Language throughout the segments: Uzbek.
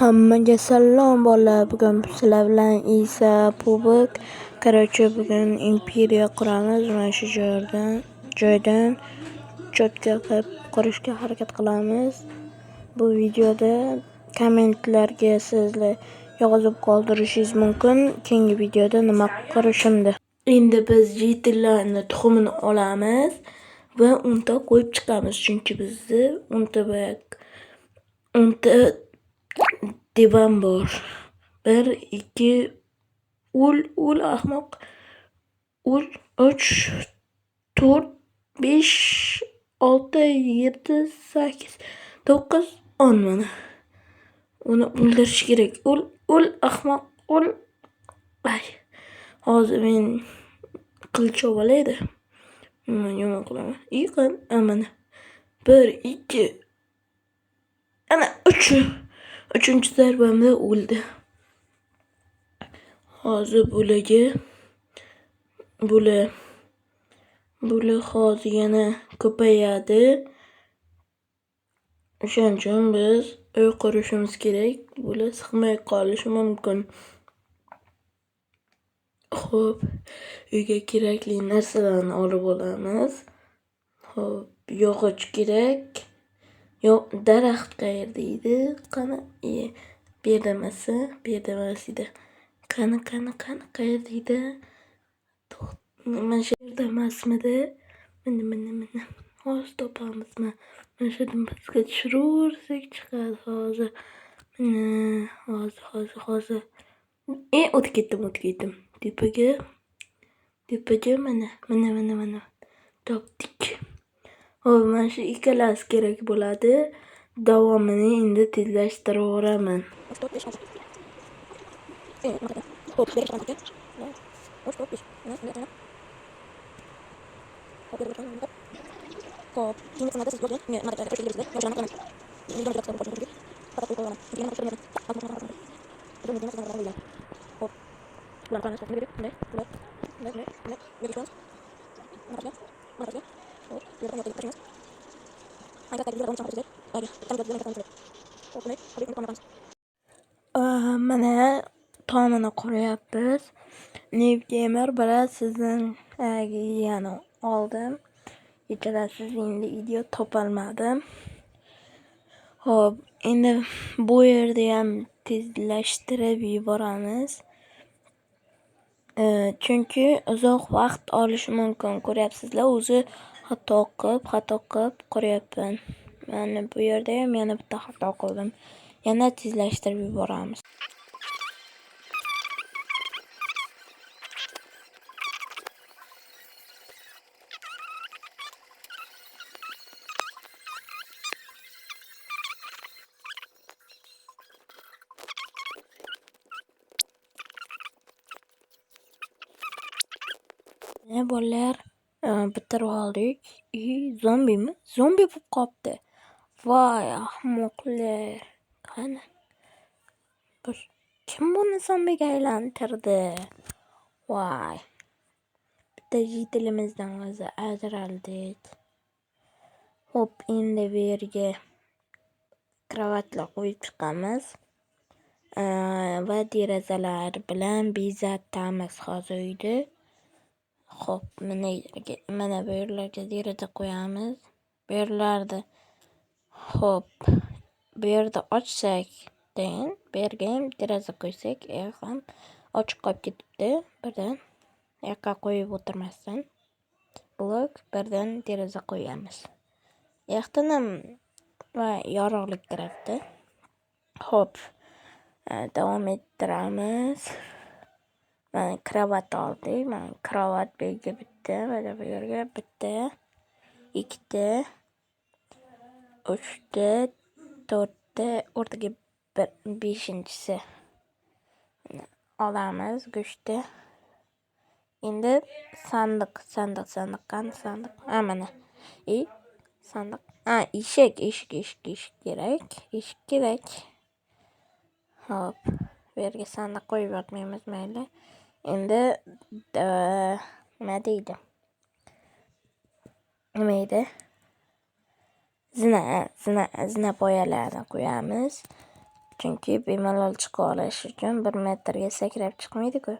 Hammaga salom bolalar. Bugun sizlar bilan Isa Pubik. Bugun imperiya quramiz. Mana shu joydan cho'tka qilib qurishga harakat qilamiz. Bu videoda kommentlarga sizlar yozib qoldirishingiz mumkin. Keyingi videoda nima qurishimni. Endi biz jitillarni tuxumini olamiz va unta qo'yib chiqamiz. Chunki bizda unta divan bor. 1 2 ul ahmoq. Ul 3 4 5 6 7 8 9 10 mana. Uni o'ldirish kerak. Ul ahmoq. Ay. Hozir men qilich olaydi. Yomon qilaman. Yiqin mana. 1 2 ana 3. Uchinchi zarbamda o'ldi. Hozir bular hozir yana ko'payadi. O'shaning uchun biz uy qurishimiz kerak. Bular sig'may qolishi mumkin. Xo'p, uyga kerakli narsalarni olib olamiz. Xo'p, yog'och kerak. Daraxt qayerda edi? Qani? Bu yerda emas edi. Qani qayerda edi? Mana shu yerda emasmidi? Mana. Hozir topamizmi? Mana shu yerdan pastga tushiraversak chiqadi hozir. Mana hozir. O'tib ketdim. Tepaga mana. Topdik. Hop, mana shu ikkalasi kerak bo'ladi. Davomini endi tezlashtiraman. Mana tomini quryapmiz. Nevgamer bilan sizdan yana oldim. Kechirasiz, endi video topolmadim. Xo'p, endi bu yerda ham tezlashtirib yuboramiz. Chunki uzoq vaqt olishi mumkin. Ko'ryapsizlar, o'zi xato qilib quryapman. Mana bu yerda ham yana bitta xato qildim. Yana tezlashtirib yuboramiz. Bolalar, bitirib oldik. Zombimi? Zombi bo'lib qopti. Voy, ahmoqlar. Qani? Kim buni zombiga aylantirdi? Voy. Bitta jitilimizdan o'zi ajraldik. Hop, endi bu yerga kravatlar qo'yib chiqamiz. Va derazalar bilan bezatamiz hozir uyni. Xo'p, mana bu yerlarga deraza qo'yamiz. Bu yerlarda xo'p, bu yerda ochsak, bu yerga ham deraza qo'ysak, ham ochiq qolib ketibdi. Birdan yoqqa qo'yib o'tirmasdan blok birdan deraza qo'yamiz. Yoqdan ham yorug'lik kiradi. Xo'p, davom ettiramiz. Mana kravat oldik. Mana kravat bu yerga bitta, mana bu yerga bitta, ikkita, uchta, to'rtta, o'rtaga beshinchisi olamiz go'shtni. Endi sandiq qani sandiq? Mana. Sandiq. Eshik kerak. Hop, bu yerga sandiq qo'yib yotmaymiz, mayli. Endi nima deydi? Zina poyalarini qo'yamiz. Chunki bemalol chiqa olish uchun 1 metrga sakrab chiqmaydi-ku.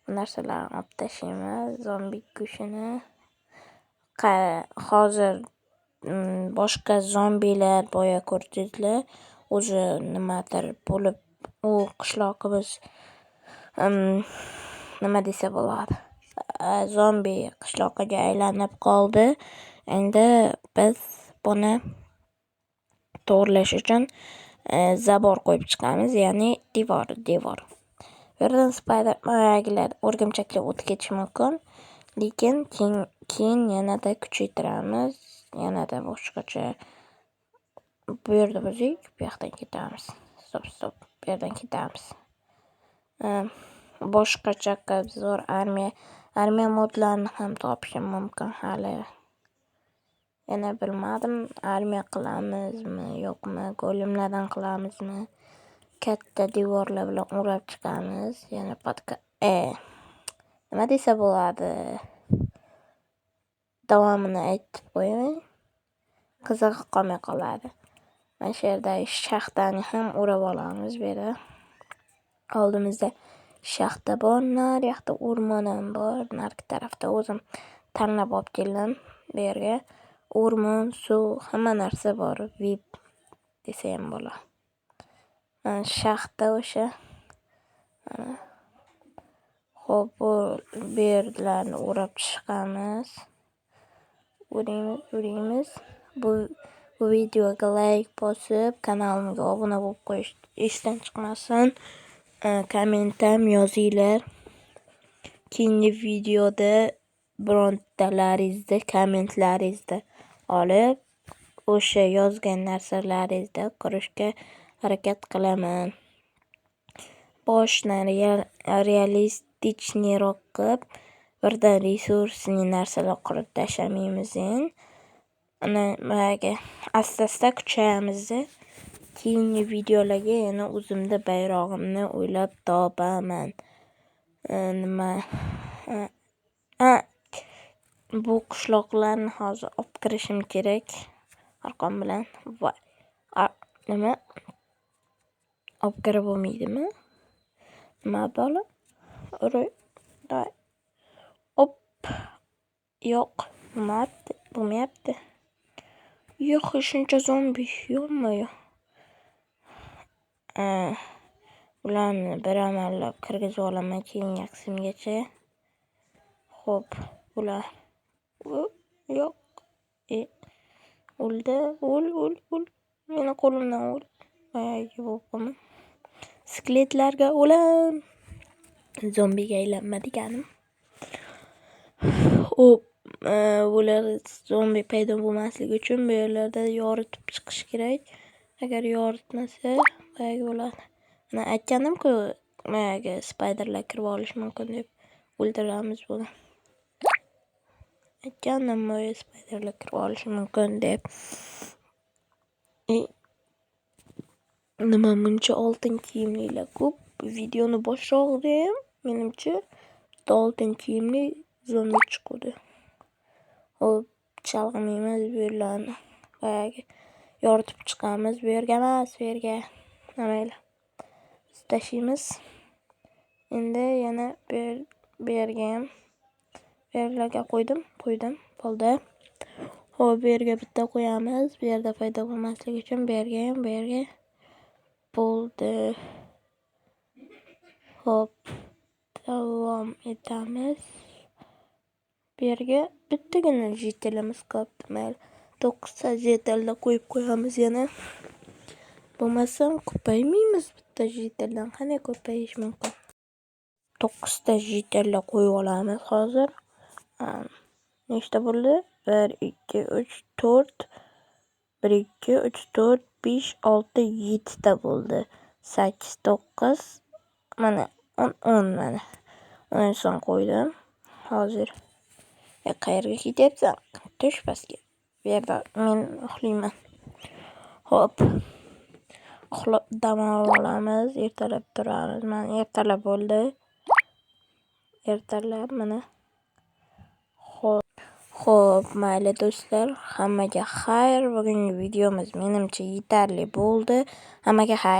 Bu narsalarni olib tashlaymiz. Zombi go'shtini hozir boshqa zombilar boya ko'rdingizlar, o'zi nimadir bo'lib, u qishloqimiz nima desa bo'ladi, zombi qishloqiga aylanib qoldi. Endi biz buni to'g'rilash uchun zabor qo'yib chiqamiz, ya'ni devor. Bu yerdan spidermanlar, o'rgimchaklar o'tib ketishi mumkin, lekin keyin yanada kuchaytiramiz, yanada boshqacha. Bu yerda bo'lsak, bu yoqdan ketamiz. Stop. Bu yerdan ketamiz. Boshqacha zo'r armiya modlarini ham topishim mumkin hali. Yana bilmadim, armiya qilamizmi, yo'qmi, golemlardan qilamizmi. Katta devorlar bilan o'rab chiqamiz. Yana nima desa bo'ladi? Davomini aytib qo'ying. Qizig'i qolmay qoladi. Mana shu yerdagi shaxtani ham o'rab olamiz bu yerda. Oldimizda shaxta bor, naryoqda o'rmon ham bor, narki tarafda o'zim tanlab olib keldim bu yerga. O'rmon, suv, hamma narsa bor. VIP desa ham bo'ladi. Shaxta o'sha. Xo'p, bu yerlarni o'rab chiqamiz. O'raymiz. Bu videoga like bosib, kanalimga obuna bo'lib qo'yish esdan chiqmasin. Komment ham yozinglar. Keyingi videoda birontalaringizni kommentlaringizni olib, o'sha yozgan narsalaringizni qilishga harakat qilaman. Boshni realistichniroq qilib, birdan resursli narsalar qilib tashlamaymiz. Nimaga asta kuchayamiz. Keyingi videolarga yana o'zimda bayrog'imni o'ylab topaman. Bu qishloqlarni hozir olib kirishim kerak. Arqon bilan. Nima? Olib kirib bo'lmaydimi? Nima bo'la? Hop. Yo'q, bo'lmayapti. Yo'q, shuncha zombi yo'qmi? Ularni bir amallab kirgizib olaman keyingi qismgacha. Xo'p, ular yo'q. O'ldi. O'l. Meni qo'limdan o'l. Voyaga bo'ldim. Skeletlarga o'lam. Zombiga aylanma deganim. Xo'p, ular zombi paydo bo'lmasligi uchun bu yerlarda yoritib chiqish kerak. Agar yoritmasa, voyaga bo'ladi. Mana aytgandim-ku, voyaga spiderlar kirib olish mumkin deb. O'ldiramiz buni. Aytgandim, spiderlar kirib olish mumkin deb. Nima buncha oltin kiyimlilar ko'p? Videoni boshlog'ida ham menimcha oltin kiyimli zombi chiqdi. Hop, chalg'imaymiz bu yerlarni. Voyaga yoritib chiqamiz. Bu yerga emas, bu yerga. Mayli. Biz tashlaymiz. Endi yana bu yerga ham bu yerlarga qo'ydim. Bo'ldi. Hop, bu yerga bitta qo'yamiz. Bu yerda paydo bo'lmasligi uchun bu yerga ham, bu yerga. Bo'ldi. Hop, davom etamiz. Bu yerga bittagina jetelimiz qolibdi. Mayli. 9 ta jetelda qo'yib qo'yamiz yana. Bo'lmasam ko'paymaymiz bitta jeteldan. Qanday ko'payish mumkin? 9 ta jetelda qo'yib olamiz hozir. Nechta bo'ldi? 1 2 3 4 1 2 3 4 5 6 7 ta bo'ldi. 8 9 mana 10 mana. 10 so'm qo'ydim. Hozir qayerga ketyapsan? Tush pastga. Bu yerda men uxlayman. Hop. Uxlab dam olamiz, ertalab turamiz. Mana ertalab bo'ldi. Ertalab mana. Xo'p, mayli do'stlar, hammaga xayr. Bugungi videomiz menimcha yetarli bo'ldi. Hammaga xayr.